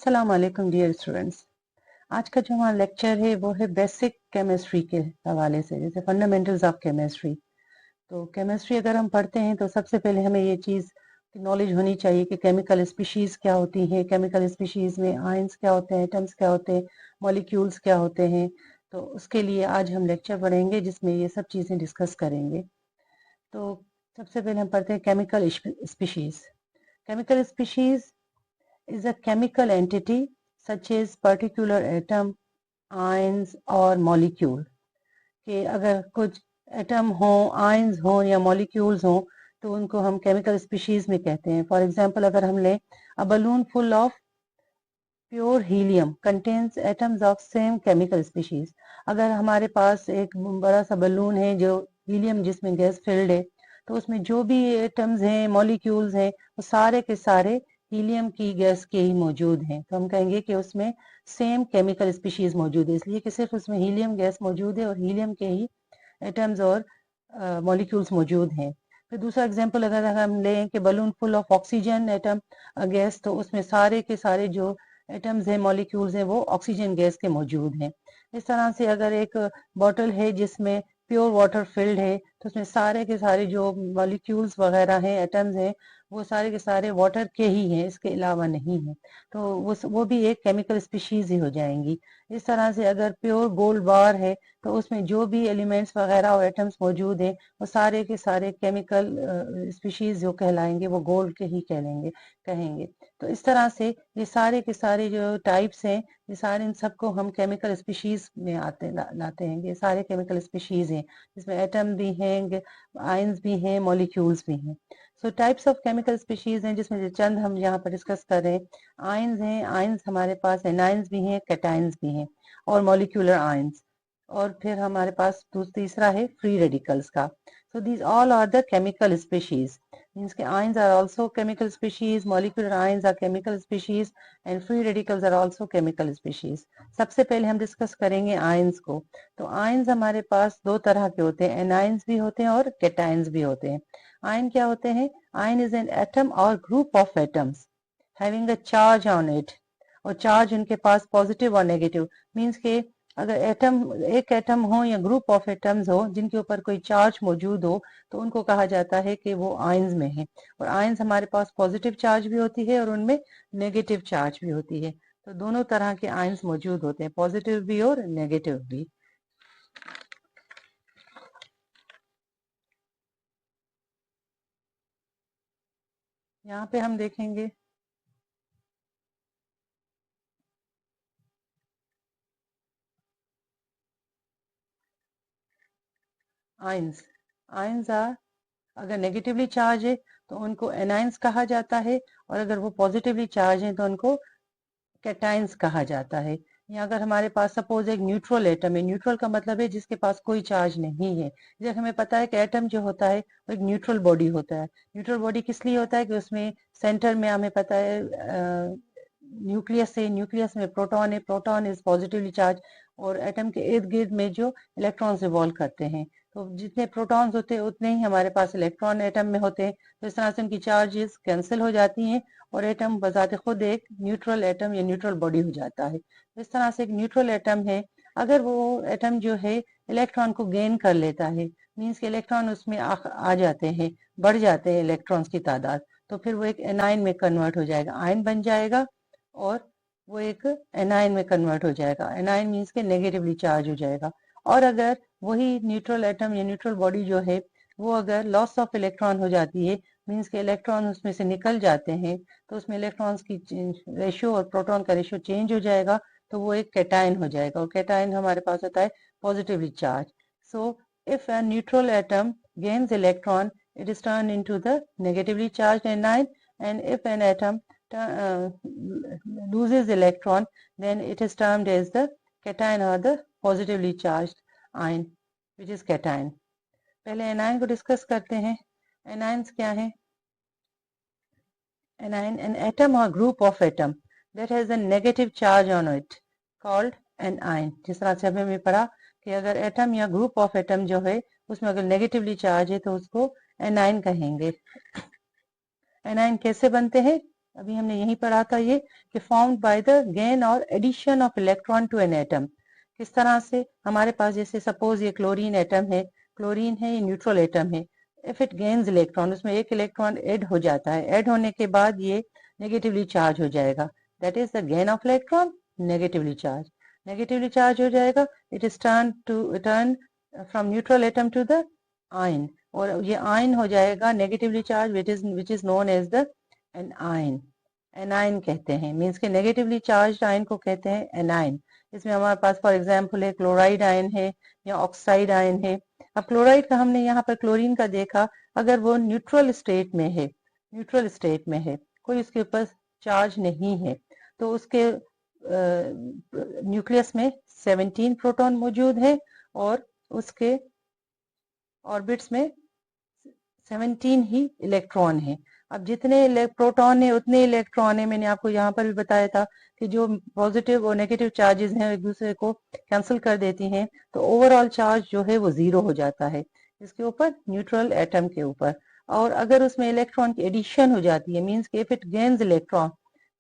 अस्सलाम वालेकुम dear students. आज का जो हमारा लेक्चर है वो है बेसिक केमिस्ट्री के हवाले से, जैसे फंडामेंटल्स ऑफ केमिस्ट्री। तो केमिस्ट्री अगर हम पढ़ते हैं तो सबसे पहले हमें ये चीज़ की नॉलेज होनी चाहिए कि केमिकल स्पीशीज़ क्या होती हैं, केमिकल स्पीशीज़ में आयंस क्या होते हैं, एटम्स क्या होते हैं, मॉलिक्यूल्स क्या होते हैं। तो उसके लिए आज हम लेक्चर पढ़ेंगे जिसमें ये सब चीज़ें डिस्कस करेंगे। तो सबसे पहले हम पढ़ते हैं chemical species. Chemical species is a chemical entity such as particular atom, ions और molecule। कि अगर कुछ एटम हो, आयंस हो या मॉलिक्यूल्स हो तो उनको हम केमिकल स्पीशीज में कहते हैं। फॉर एग्जांपल अगर हम लें a balloon full of pure helium contains atoms of same chemical species. अगर हमारे पास एक बड़ा सा बलून है जो हीलियम जिसमें गैस फिल्ड है, तो उसमें जो भी एटम्स हैं, मॉलिक्यूल्स हैं, वो सारे के सारे हीलियम की गैस के ही मौजूद हैं। तो हम कहेंगे कि उसमें सेम केमिकल स्पीशीज मौजूद है, इसलिए कि सिर्फ उसमें हीलियम गैस मौजूद है और हीलियम के ही एटम्स और मॉलिक्यूल्स मौजूद हैं। फिर दूसरा एग्जांपल अगर हम लें कि balloon full of oxygen atom gas, तो उसमें सारे के सारे जो एटम्स हैं, मॉलिक्यूल्स हैं, वो ऑक्सीजन गैस के मौजूद हैं। इस तरह से अगर एक बॉटल है जिसमें प्योर वाटर फिल्ड है, तो उसमें सारे के सारे जो मॉलिक्यूल्स वगैरह हैं, एटम्स हैं, वो सारे के सारे वाटर के ही हैं, इसके अलावा नहीं है। तो वो भी एक केमिकल स्पीशीज ही हो जाएंगी। इस तरह से अगर प्योर गोल्ड बार है तो उसमें जो भी एलिमेंट्स वगैरह और एटम्स मौजूद हैं, वो सारे के सारे केमिकल स्पीशीज जो कहलाएंगे वो गोल्ड के ही कहेंगे। तो इस तरह से ये सारे के सारे जो टाइप्स हैं, ये सारे इन सबको हम केमिकल स्पीशीज में लाते हैं। ये सारे केमिकल स्पीशीज हैं जिसमें एटम भी हैं, आयंस भी हैं, मॉलिक्यूल्स भी हैं। सो टाइप्स ऑफ केमिकल स्पीशीज हैं जिसमें से चंद हम यहाँ पर डिस्कस कर रहे हैं। आयंस हैं, आयंस हमारे पास एनायंस भी हैं, कैटायंस भी हैं और मॉलिक्यूलर आयंस। और फिर हमारे पास तीसरा है फ्री रेडिकल्स का। So these all are the chemical species. Means के ions are also chemical species, molecular ions are chemical species and free radicals are also chemical species. सबसे पहले हम डिस्कस करेंगे आयंस को। तो आयंस हमारे पास दो तरह के होते हैं, एनायंस भी होते हैं और कैटायंस भी होते हैं। आयन क्या होते हैं? आयन इज एन एटम और group of atoms having a charge on it. और चार्ज उनके पास पॉजिटिव और नेगेटिव। मीन्स के अगर एक एटम हो या ग्रुप ऑफ एटम्स हो जिनके ऊपर कोई चार्ज मौजूद हो, तो उनको कहा जाता है कि वो आयंस में है। और आयंस हमारे पास पॉजिटिव चार्ज भी होती है और उनमें नेगेटिव चार्ज भी होती है। तो दोनों तरह के आयंस मौजूद होते हैं, पॉजिटिव भी और नेगेटिव भी। यहाँ पे हम देखेंगे आयंस। आयंस आर, अगर नेगेटिवली चार्ज है तो उनको एनायंस कहा जाता है, और अगर वो पॉजिटिवली चार्ज है तो उनको कैटायंस कहा जाता है। या अगर हमारे पास सपोज एक न्यूट्रल एटम है, न्यूट्रल का मतलब है जिसके पास कोई चार्ज नहीं है। जैसे हमें पता है कि एटम जो होता है वो एक न्यूट्रल बॉडी होता है। न्यूट्रल बॉडी किस लिए होता है कि उसमें सेंटर में हमें पता है न्यूक्लियस है, न्यूक्लियस में प्रोटॉन है, प्रोटॉन इज पॉजिटिवली चार्ज, और एटम के इर्द गिर्द में जो इलेक्ट्रॉन्स रिवॉल्व करते हैं, तो जितने प्रोटॉन्स होते हैं उतने ही हमारे पास इलेक्ट्रॉन एटम में होते हैं। तो इस तरह से उनकी चार्जेस कैंसिल हो जाती हैं और एटम बजाते खुद एक न्यूट्रल एटम या न्यूट्रल बॉडी हो जाता है। इस तरह से एक न्यूट्रल एटम है, अगर वो एटम जो है इलेक्ट्रॉन को गेन कर लेता है, मीन्स के इलेक्ट्रॉन उसमें आ जाते हैं, बढ़ जाते हैं इलेक्ट्रॉन्स की तादाद, तो फिर वो एक एनाइन में कन्वर्ट हो जाएगा, आयन बन जाएगा और वो एक एनाइन में कन्वर्ट हो जाएगा। एनाइन मीन्स के नेगेटिवली चार्ज हो जाएगा। और अगर वही न्यूट्रल एटम या न्यूट्रल बॉडी जो है वो अगर लॉस ऑफ इलेक्ट्रॉन हो जाती है, मीन्स के इलेक्ट्रॉन उसमें से निकल जाते हैं, तो उसमें इलेक्ट्रॉन्स की रेशियो और प्रोटॉन का रेशियो चेंज हो जाएगा, तो वो एक कैटायन हो जाएगा। और कैटायन हमारे पास होता है positively charge. So if a neutral atom gains electron, it is turned into the negatively charged anion, and if an atom loses electron, then it is termed as the cation or the positively charged ion, which is cation. पहले anion को discuss करते हैं। Anions क्या है? Anion, an atom or group of atom that has a negative charge on it called an ion। जिस तरह से हमें पढ़ा कि अगर एटम या ग्रुप ऑफ एटम जो है उसमें अगर नेगेटिवली चार्ज है तो उसको एनाइन कहेंगे। एनाइन कैसे बनते हैं? अभी हमने यही पढ़ा था ये कि फॉर्म्ड बाय द गेन और addition of electron to an atom. किस तरह से हमारे पास, जैसे सपोज ये क्लोरीन एटम है, क्लोरीन है, ये न्यूट्रल एटम है। इफ इट गेन्स इलेक्ट्रॉन, उसमें एक इलेक्ट्रॉन ऐड हो जाता है, ऐड होने के बाद ये नेगेटिवली चार्ज हो जाएगा, that is the gain of electron, negatively charge हो जाएगा। It is turn from neutral atom to the ion, और ये आयन हो जाएगा negatively charge, which is known as the anion. Anion कहते हैं, मीन्स के नेगेटिवली चार्ज आयन को कहते हैं एनाइन। इसमें हमारे पास फॉर एग्जांपल है क्लोराइड आयन है या ऑक्साइड आयन है। अब क्लोराइड का हमने यहाँ पर क्लोरीन का देखा, अगर वो न्यूट्रल स्टेट में है, कोई उसके ऊपर चार्ज नहीं है, तो उसके न्यूक्लियस में 17 प्रोटॉन मौजूद है और उसके ऑर्बिट्स में 17 ही इलेक्ट्रॉन है। अब जितने प्रोटॉन है उतने इलेक्ट्रॉन है। मैंने आपको यहाँ पर भी बताया था कि जो पॉजिटिव और नेगेटिव चार्जेस हैं एक दूसरे को कैंसिल कर देती हैं, तो ओवरऑल चार्ज जो है वो 0 हो जाता है इसके ऊपर, न्यूट्रल एटम के ऊपर। और अगर उसमें इलेक्ट्रॉन की एडिशन हो जाती है, means if it gains electron,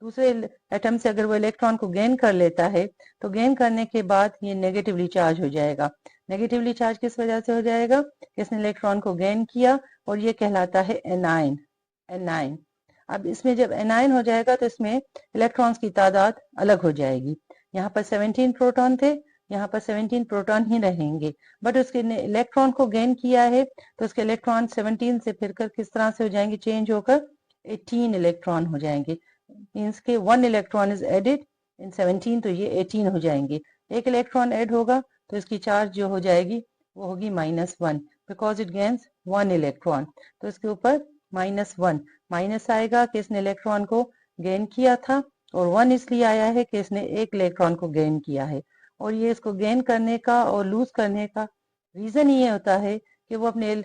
दूसरे एटम से अगर वो इलेक्ट्रॉन को गेन कर लेता है, तो गेन करने के बाद ये नेगेटिवली चार्ज हो जाएगा। नेगेटिवली चार्ज किस वजह से हो जाएगा? इसने इलेक्ट्रॉन को गेन किया और ये कहलाता है एनाइन। अब इसमें जब एनाइन हो जाएगा तो इसमें इलेक्ट्रॉन्स की तादाद अलग हो जाएगी। यहाँ पर 17 प्रोटॉन थे, यहाँ पर 17 प्रोटॉन ही रहेंगे, बट उसके इलेक्ट्रॉन को गेन किया है तो उसके इलेक्ट्रॉन 17 से फिर कर किस तरह से हो जाएंगे, चेंज होकर 18 इलेक्ट्रॉन हो जाएंगे। मीन्स के 1 इलेक्ट्रॉन इज एडेड इन 17, तो ये 18 हो जाएंगे। एक इलेक्ट्रॉन ऐड होगा तो इसकी चार्ज जो हो जाएगी वो होगी -1, बिकॉज इट गेन्स 1 इलेक्ट्रॉन। तो इसके ऊपर -1 माइनस आएगा कि इसने इलेक्ट्रॉन को गेन किया था, और 1 इसलिए आया है कि इसने एक इलेक्ट्रॉन को गेन किया है। और ये इसको गेन करने का और लूज करने का रीजन ये होता है कि वो अपने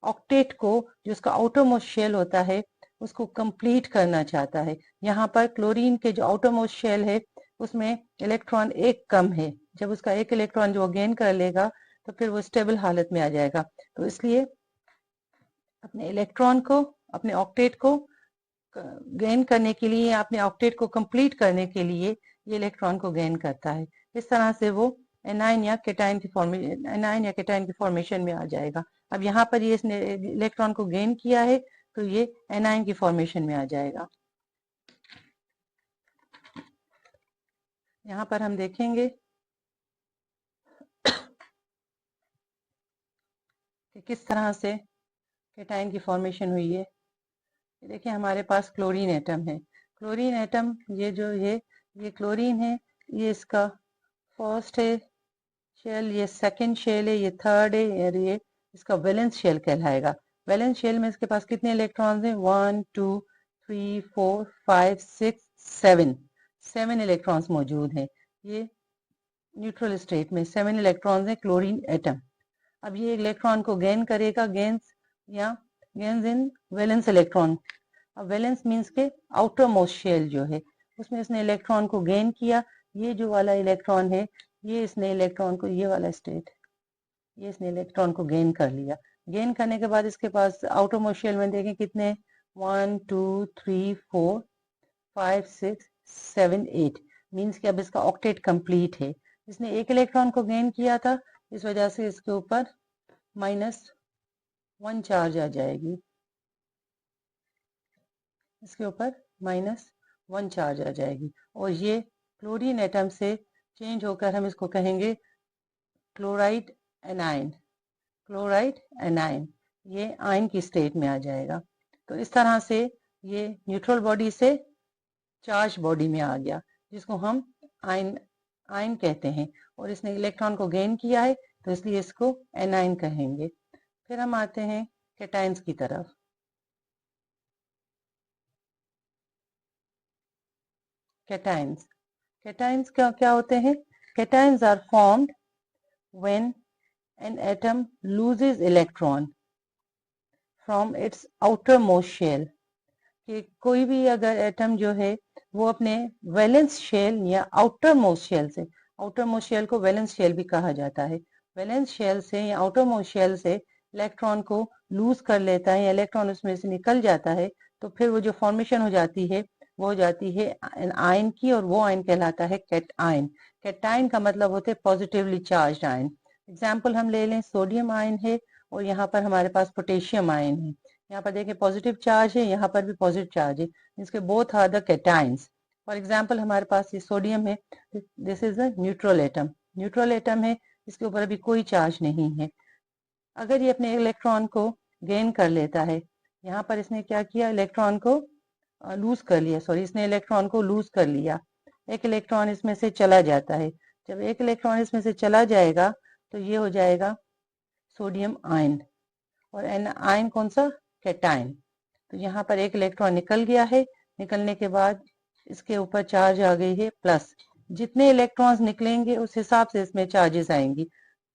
ऑक्टेट को, जो उसका आउटरमोस्ट शेल होता है, उसको कंप्लीट करना चाहता है। यहाँ पर क्लोरीन के जो आउटरमोस्ट शेल है उसमें इलेक्ट्रॉन एक कम है। जब उसका एक इलेक्ट्रॉन जो गेन कर लेगा तो फिर वो स्टेबल हालत में आ जाएगा। तो इसलिए अपने इलेक्ट्रॉन को, अपने ऑक्टेट को गेन करने के लिए, अपने ऑक्टेट को कंप्लीट करने के लिए ये इलेक्ट्रॉन को गेन करता है। इस तरह से वो एनाइन या केटाइन की फॉर्मेशन में आ जाएगा। अब यहाँ पर ये इसने इलेक्ट्रॉन को गेन किया है तो ये एनाइन की फॉर्मेशन में आ जाएगा। यहाँ पर हम देखेंगे कि किस तरह से केटाइन की फॉर्मेशन हुई है। देखिए हमारे पास क्लोरीन एटम है। क्लोरीन एटम, ये जो ये क्लोरीन है, ये इसका फर्स्ट है शेल, ये सेकंड शेल है, ये थर्ड है, और ये इसका वैलेंस शेल कहलाएगा। वैलेंस शेल में इसके पास कितने इलेक्ट्रॉन्स हैं? 1 2 3 4 5 6 7 इलेक्ट्रॉन्स मौजूद हैं। ये न्यूट्रल स्टेट में 7 इलेक्ट्रॉन्स हैं क्लोरीन एटम। अब ये इलेक्ट्रॉन को गेन करेगा, गेन्स इन वैलेंस इलेक्ट्रॉन। अब वैलेंस मीन्स के आउटर मोस्ट शेल जो है, उसमें इसने इलेक्ट्रॉन को गेन किया। ये जो वाला इलेक्ट्रॉन है, ये इसने इलेक्ट्रॉन को, ये वाला स्टेट, ये इसने इलेक्ट्रॉन को गेन कर लिया। गेन करने के बाद इसके पास आउटर मोस्ट शेल में देखें कितने, 1 2 3 4 5 6 7 8, मीन्स कि अब इसका ऑक्टेट कंप्लीट है। इसने एक इलेक्ट्रॉन को गेन किया था, इस वजह से इसके ऊपर -1 चार्ज आ जाएगी, इसके ऊपर -1 चार्ज आ जाएगी। और ये क्लोरीन एटम से चेंज होकर हम इसको कहेंगे क्लोराइड एनाइन। ये आयन की स्टेट में आ जाएगा। तो इस तरह से ये न्यूट्रल बॉडी से चार्ज बॉडी में आ गया, जिसको हम आयन कहते हैं। और इसने इलेक्ट्रॉन को गेन किया है तो इसलिए इसको एनाइन कहेंगे। फिर हम आते हैं कैटाइंस की तरफ। कैटाइंस क्या होते हैं? Cations are formed when an atom loses electron from its outermost shell. कि कोई भी अगर एटम जो है वो अपने वैलेंस शेल या आउटर मोस्ट शेल से, आउटर मोस्ट शेल को वैलेंस शेल भी कहा जाता है, वैलेंस शेल से या आउटर मोस्ट शेल से इलेक्ट्रॉन को लूज कर लेता है या इलेक्ट्रॉन उसमें से निकल जाता है, तो फिर वो जो फॉर्मेशन हो जाती है वो हो जाती है आयन की, और वो आयन कहलाता है कैटायन। कैटायन का मतलब होते हैं पॉजिटिवली चार्ज आयन। एग्जाम्पल हम ले लें, सोडियम आयन है और यहाँ पर हमारे पास पोटेशियम आयन है। यहाँ पर देखिए पॉजिटिव चार्ज है, यहाँ पर भी पॉजिटिव चार्ज है, इसके both are the cations. For example हमारे पास ये सोडियम है, this is a neutral atom. Neutral atom है, इसके ऊपर अभी कोई चार्ज नहीं है। अगर ये अपने इलेक्ट्रॉन को गेन कर लेता है, यहाँ पर इसने क्या किया, इलेक्ट्रॉन को लूज कर लिया, सॉरी इसने इलेक्ट्रॉन को लूज कर लिया, एक इलेक्ट्रॉन इसमें से चला जाता है। जब एक इलेक्ट्रॉन इसमें से चला जाएगा तो ये हो जाएगा सोडियम आयन, और एन आयन कौन सा, कैटायन। तो यहाँ पर एक इलेक्ट्रॉन निकल गया है, निकलने के बाद इसके ऊपर चार्ज आ गई है प्लस। जितने इलेक्ट्रॉन्स निकलेंगे उस हिसाब से इसमें चार्जेस आएंगी।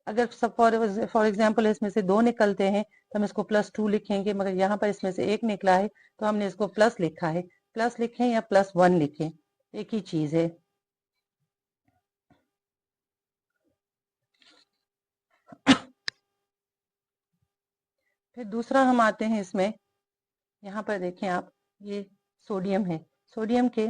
अगर फॉर एग्जाम्पल इसमें से 2 निकलते हैं तो हम इसको +2 लिखेंगे, मगर यहाँ पर इसमें से 1 निकला है तो हमने इसको प्लस लिखा है। प्लस लिखें या +1 लिखें, एक ही चीज है। फिर दूसरा हम आते हैं इसमें, यहाँ पर देखें आप, ये सोडियम है, सोडियम के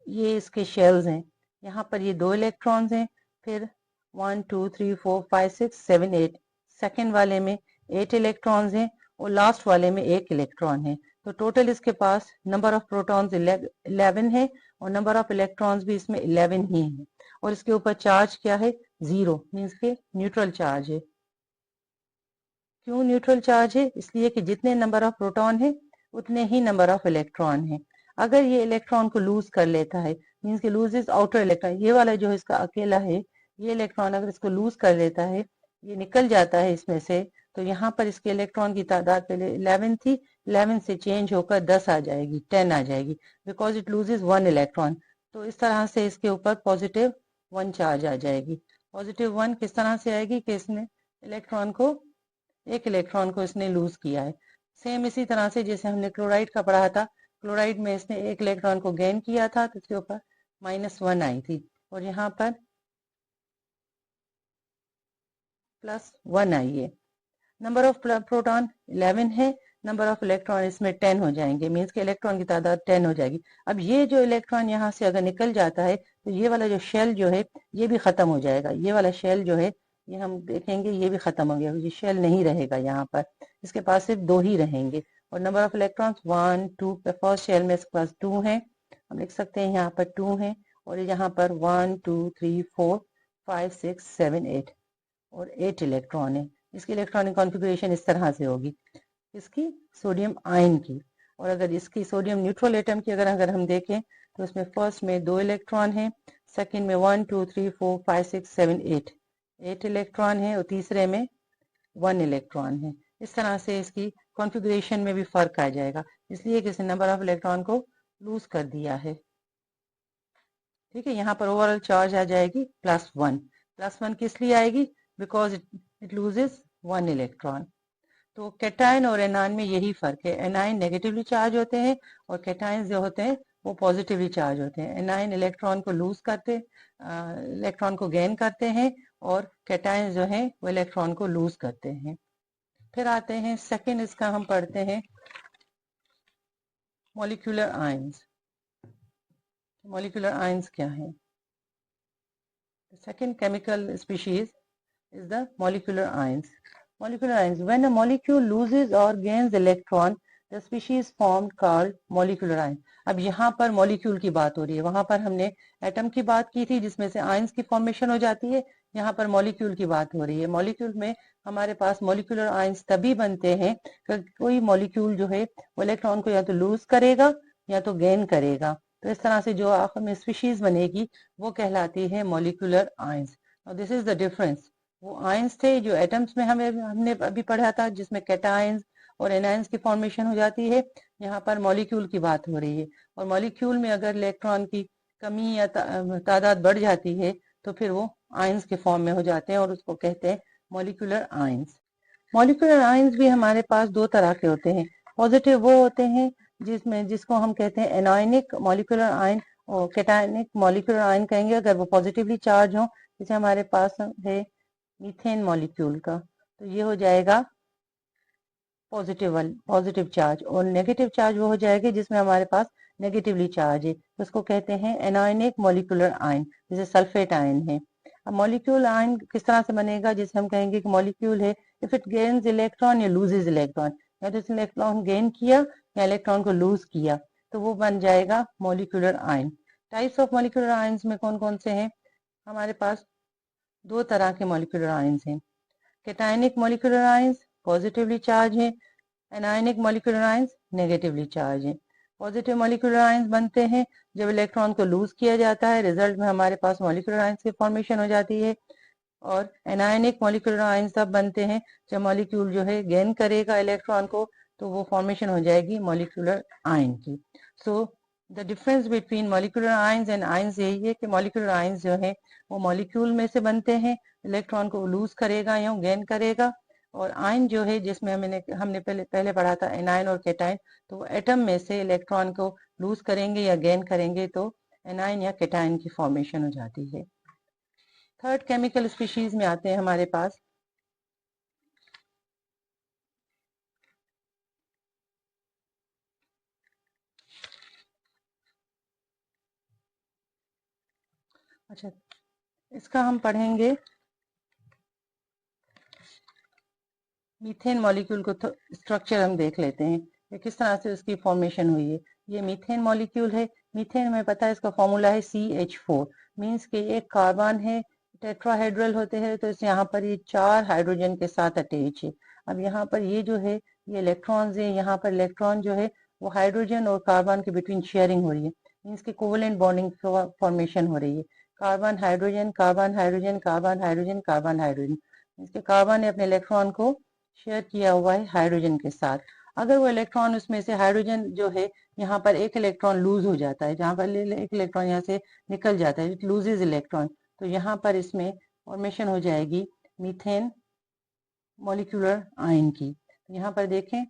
ये इसके शेल्स हैं। यहाँ पर ये 2 इलेक्ट्रॉन्स हैं, फिर 1 2 3 4 5 6 7 8, सेकेंड वाले में 8 इलेक्ट्रॉन्स हैं और लास्ट वाले में 1 इलेक्ट्रॉन है। तो टोटल इसके पास नंबर ऑफ प्रोटॉन्स 11 है और नंबर ऑफ इलेक्ट्रॉन्स भी इसमें 11 ही है। और इसके ऊपर चार्ज क्या है, 0, मीन्स के न्यूट्रल चार्ज है। क्यों न्यूट्रल चार्ज है, इसलिए कि जितने नंबर ऑफ प्रोटॉन है उतने ही नंबर ऑफ इलेक्ट्रॉन है। अगर ये इलेक्ट्रॉन को लूज कर लेता है, मीन्स के लूज इज आउटर इलेक्ट्रॉन, ये वाला जो इसका अकेला है, ये इलेक्ट्रॉन अगर इसको लूज कर लेता है, ये निकल जाता है इसमें से, तो यहाँ पर इसके इलेक्ट्रॉन की तादाद पहले 11 थी, 11 से चेंज होकर 10 आ जाएगी, 10 आ जाएगी, बिकॉज इट लूजेज 1 इलेक्ट्रॉन। तो इस तरह से इसके ऊपर +1 चार्ज आ जाएगी। +1 किस तरह से आएगी कि इसने इलेक्ट्रॉन को, एक इलेक्ट्रॉन को इसने लूज किया है। सेम इसी तरह से जैसे हमने क्लोराइड का पढ़ा था, क्लोराइड में इसने एक इलेक्ट्रॉन को गेन किया था तो इसके ऊपर -1 आई थी, और यहाँ पर +1 आई है। नंबर ऑफ प्रोटॉन 11 है, नंबर ऑफ इलेक्ट्रॉन इसमें 10 हो जाएंगे, मीन्स के इलेक्ट्रॉन की तादाद 10 हो जाएगी। अब ये जो इलेक्ट्रॉन यहाँ से अगर निकल जाता है तो ये वाला जो शेल जो है ये भी खत्म हो जाएगा, ये वाला शेल जो है ये हम देखेंगे ये भी खत्म हो गया, ये शेल नहीं रहेगा यहाँ पर, इसके पास सिर्फ 2 ही रहेंगे। और number of electrons 1 2, first shell में इसके पास 2 है, हम लिख सकते हैं यहाँ पर 2 है, और यहाँ पर 1 2 3 4 5 6 7 8 और 8 इलेक्ट्रॉन है। इसकी इलेक्ट्रॉनिक कॉन्फ़िगरेशन इस तरह से होगी, इसकी सोडियम आयन की। और अगर इसकी सोडियम न्यूट्रल एटम की अगर हम देखें तो इसमें फर्स्ट में 2 इलेक्ट्रॉन है, सेकंड में 1 2 3 4 5 6 7 8 इलेक्ट्रॉन है, और तीसरे में 1 इलेक्ट्रॉन है। इस तरह से इसकी कॉन्फ़िगरेशन में भी फर्क आ जाएगा, इसलिए कि इसने नंबर ऑफ इलेक्ट्रॉन को लूज कर दिया है। ठीक है, यहाँ पर ओवरऑल चार्ज आ जाएगी +1। +1 किस लिए आएगी, बिकॉज इट लूजेस 1 इलेक्ट्रॉन। तो कैटायन और एनायन में यही फर्क है, एनायन नेगेटिवली चार्ज होते हैं और कैटायन जो होते हैं वो पॉजिटिवली चार्ज होते हैं। एनायन इलेक्ट्रॉन को लूज करते, इलेक्ट्रॉन को गेन करते हैं, और कैटायन जो है वो इलेक्ट्रॉन को लूज करते हैं। फिर आते हैं सेकेंड, इसका हम पढ़ते हैं मॉलिक्यूलर आयंस। मॉलिक्यूलर आयंस क्या है, second chemical species is the molecular ions. Molecular ions. When a molecule loses or gains electron, the species formed called molecular ion. अब यहाँ पर मॉलिक्यूल की बात हो रही है, वहां पर हमने एटम की बात की थी जिसमें से आयंस की फॉर्मेशन हो जाती है, यहाँ पर मॉलिक्यूल की बात हो रही है। मॉलिक्यूल में हमारे पास मॉलिक्यूलर आयंस तभी बनते हैं कि कोई मॉलिक्यूल जो है वो इलेक्ट्रॉन को या तो लूज करेगा या तो गेन करेगा। तो इस तरह से जो आखिर में स्पीशीज बनेगी वो कहलाती है molecular ions. This is the difference. वो आयंस थे जो एटम्स में हमने अभी पढ़ा था, जिसमें कैटायंस और एनायंस की फॉर्मेशन हो जाती है। यहाँ पर मॉलिक्यूल की बात हो रही है, और मॉलिक्यूल में अगर इलेक्ट्रॉन की कमी या तादाद बढ़ जाती है तो फिर वो आयंस के फॉर्म में हो जाते हैं, और उसको कहते हैं मॉलिक्यूलर आयंस। मॉलिक्यूलर आयंस भी हमारे पास 2 तरह के होते हैं। पॉजिटिव वो होते हैं जिसको हम कहते हैं एनायनिक मॉलिक्यूलर आयन, और कैटायनिक मॉलिक्यूलर आयन कहेंगे अगर वो पॉजिटिवली चार्ज हो। जैसे हमारे पास है मीथेन मॉलिक्यूल का, तो ये हो जाएगा पॉजिटिव चार्ज, और नेगेटिव चार्ज वो हो जाएगी जिसमें हमारे पास नेगेटिवली चार्ज है, तो उसको कहते हैं एनायनिक मॉलिक्यूलर आयन, जैसे सल्फेट आयन है। अब मॉलिक्यूल आयन किस तरह से बनेगा, जैसे हम कहेंगे कि मॉलिक्यूल है इफ इट गेन्स इलेक्ट्रॉन या लूजेज इलेक्ट्रॉन, या तो इसने इलेक्ट्रॉन गेन किया या इलेक्ट्रॉन को लूज किया, तो वो बन जाएगा molecular ion. Types of molecular ions में कौन कौन से हैं, हमारे पास दो तरह के मॉलिक्यूलर आयंस हैं। Cationic molecular ions positively charge है, anionic molecular ions negatively charge है। पॉजिटिव मॉलिक्यूलर आयंस बनते हैं जब इलेक्ट्रॉन को लूज किया जाता है, रिजल्ट में हमारे पास मॉलिक्यूलर आयंस की फॉर्मेशन हो जाती है। और एनायनिक मॉलिक्यूलर आयंस तब बनते हैं जब मॉलिक्यूल जो है गेन करेगा इलेक्ट्रॉन को, तो वो फॉर्मेशन हो जाएगी मॉलिक्यूलर आयन की। So the difference between molecular ions and ions यही है कि मॉलिक्यूलर आयंस जो है वो मॉलिक्यूल में से बनते हैं, इलेक्ट्रॉन को लूज करेगा या गेन करेगा, और आयन जो है जिसमें हमने पहले पढ़ा था एनायन और कैटायन, तो वो एटम में से इलेक्ट्रॉन को लूज करेंगे या गेन करेंगे तो एनायन या कैटायन की फॉर्मेशन हो जाती है। थर्ड केमिकल स्पीशीज में आते हैं हमारे पास अच्छा, इसका हम पढ़ेंगे मीथेन मॉलिक्यूल को, तो स्ट्रक्चर हम देख लेते हैं कि किस तरह से उसकी फॉर्मेशन हुई है। ये मीथेन मॉलिक्यूल है। मीथेन हमें पता है इसका फॉर्मूला है CH4, मीन्स के एक कार्बन है, टेट्राहेड्रल होते हैं, तो इस यहाँ पर ये 4 हाइड्रोजन के साथ अटैच है। अब यहाँ पर ये जो है ये इलेक्ट्रॉन्स है, यहाँ पर इलेक्ट्रॉन जो है वो हाइड्रोजन और कार्बन के बिटवीन शेयरिंग हो रही है, मीन्स की कोवेलेंट बॉन्डिंग फॉर्मेशन हो रही है। Carbon hydrogen carbon hydrogen carbon hydrogen carbon hydrogen, means के कार्बन ने अपने इलेक्ट्रॉन को शेयर किया हुआ है हाइड्रोजन के साथ। अगर वो इलेक्ट्रॉन उसमें से हाइड्रोजन जो है यहाँ पर एक इलेक्ट्रॉन लूज हो जाता है, जहाँ पर एक इलेक्ट्रॉन यहाँ से निकल जाता है, इट लूजेज इलेक्ट्रॉन, तो यहाँ पर इसमें फॉर्मेशन हो जाएगी मीथेन मॉलिक्यूलर आयन की। तो यहाँ पर देखें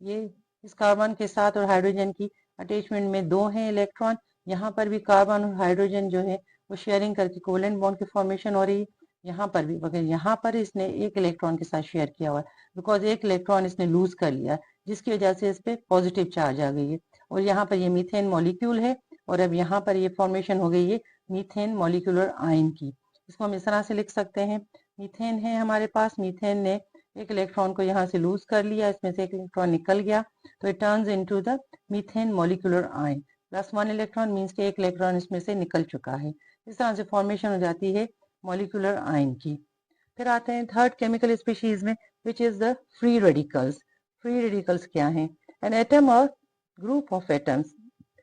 ये इस कार्बन के साथ और हाइड्रोजन की अटैचमेंट में 2 हैं इलेक्ट्रॉन, यहाँ पर भी कार्बन और हाइड्रोजन जो है वो शेयरिंग करके कोवेलेंट बॉन्ड की फॉर्मेशन हो रही है। यहाँ पर भी, मगर यहाँ पर इसने एक इलेक्ट्रॉन के साथ शेयर किया हुआ है, बिकॉज एक इलेक्ट्रॉन इसने लूज कर लिया, जिसकी वजह से इस पर पॉजिटिव चार्ज आ गई है। और यहाँ पर ये मीथेन मॉलिक्यूल है, और अब यहाँ पर ये फॉर्मेशन हो गई है मीथेन मॉलिक्यूलर आयन की। इसको हम इस तरह से लिख सकते हैं, मीथेन है हमारे पास, मीथेन ने एक इलेक्ट्रॉन को यहाँ से लूज कर लिया, इसमें से एक इलेक्ट्रॉन निकल गया, तो it turns into the methane molecular ion. +1 electron means के एक इलेक्ट्रॉन इसमें से निकल चुका है। इस तरह से फॉर्मेशन हो जाती है मॉलिक्यूलर आयन की। फिर आते हैं थर्ड केमिकल स्पीशीज में, which is the free radicals. Free radicals क्या हैं? एन एटम और group of atoms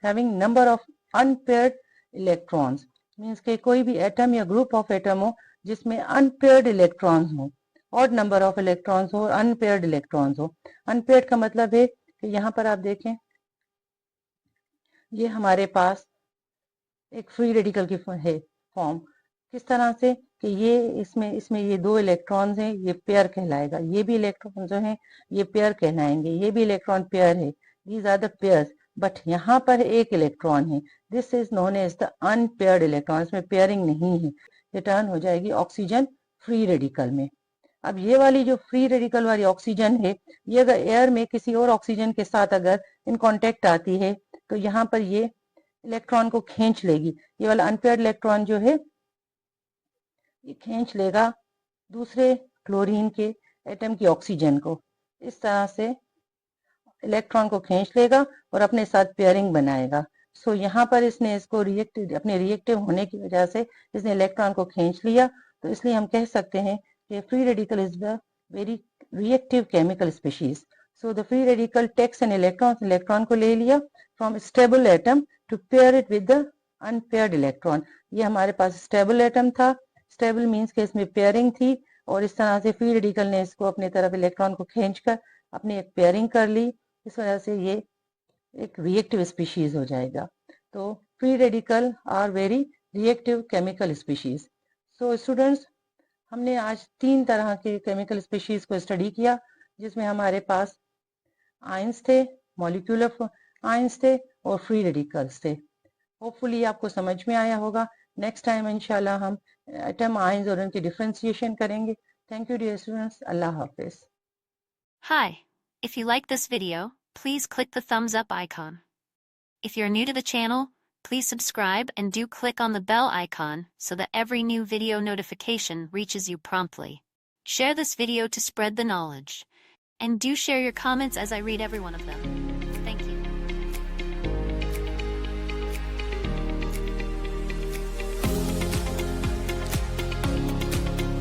having number of unpaired electrons, means के कोई भी एटम या ग्रुप ऑफ एटम हो जिसमें अनपेयर्ड इलेक्ट्रॉन्स हो, ऑड नंबर ऑफ इलेक्ट्रॉन्स हो और अनपेयर्ड इलेक्ट्रॉन्स हो। अनपेयर्ड का मतलब है कि यहाँ पर आप देखें ये हमारे पास एक फ्री रेडिकल की है फॉर्म, किस तरह से कि ये इसमें इसमें ये 2 इलेक्ट्रॉन्स हैं, ये पेयर कहलाएगा, ये भी इलेक्ट्रॉन जो हैं ये पेयर कहलाएंगे, ये भी इलेक्ट्रॉन पेयर है, these are the pairs, but यहाँ पर एक इलेक्ट्रॉन है, this is known as the unpaired electron, इसमें पेयरिंग नहीं है, ये टर्न हो जाएगी ऑक्सीजन फ्री रेडिकल में। अब ये वाली जो फ्री रेडिकल वाली ऑक्सीजन है, ये अगर एयर में किसी और ऑक्सीजन के साथ अगर इन कांटेक्ट आती है, तो यहाँ पर ये इलेक्ट्रॉन को खींच लेगी, ये वाला अनपेयर्ड इलेक्ट्रॉन जो है ये खींच लेगा दूसरे क्लोरीन के एटम की ऑक्सीजन को, इस तरह से इलेक्ट्रॉन को खींच लेगा और अपने साथ पेयरिंग बनाएगा। सो यहाँ पर इसने इसको अपने रिएक्टिव होने की वजह से इसने इलेक्ट्रॉन को खींच लिया, तो इसलिए हम कह सकते हैं कि free radical is the very reactive chemical species. So the free radical takes an electron को ले लिया from stable atom to pair it with the unpaired electron. ये हमारे पास स्टेबल एटम था, स्टेबल मीन्स के इसमें पेयरिंग थी, और इस तरह से फ्री रेडिकल ने इसको अपने तरफ इलेक्ट्रॉन को खींचकर अपनी एक पेयरिंग कर ली, इस वजह से ये एक रिएक्टिव स्पीशीज हो जाएगा। तो free radical are very reactive chemical species. So students, हमने आज 3 तरह के केमिकल स्पीशीज को स्टडी किया, जिसमें हमारे पास आयंस थे, मॉलिक्यूलर आयंस थे और फ्री रेडिकल्स थे। होपफुली आपको समझ में आया होगा। नेक्स्ट टाइम इंशाल्लाह हम एटम आयंस और उनकी डिफरेंशिएशन करेंगे। थैंक यू डियर स्टूडेंट्स, अल्लाह हाफिज। Hi, If you like this video, please click the thumbs up icon. If you're new to the channel, please subscribe and do click on the bell icon so that every new video notification reaches you promptly. Share this video to spread the knowledge. And do share your comments as I read every one of them.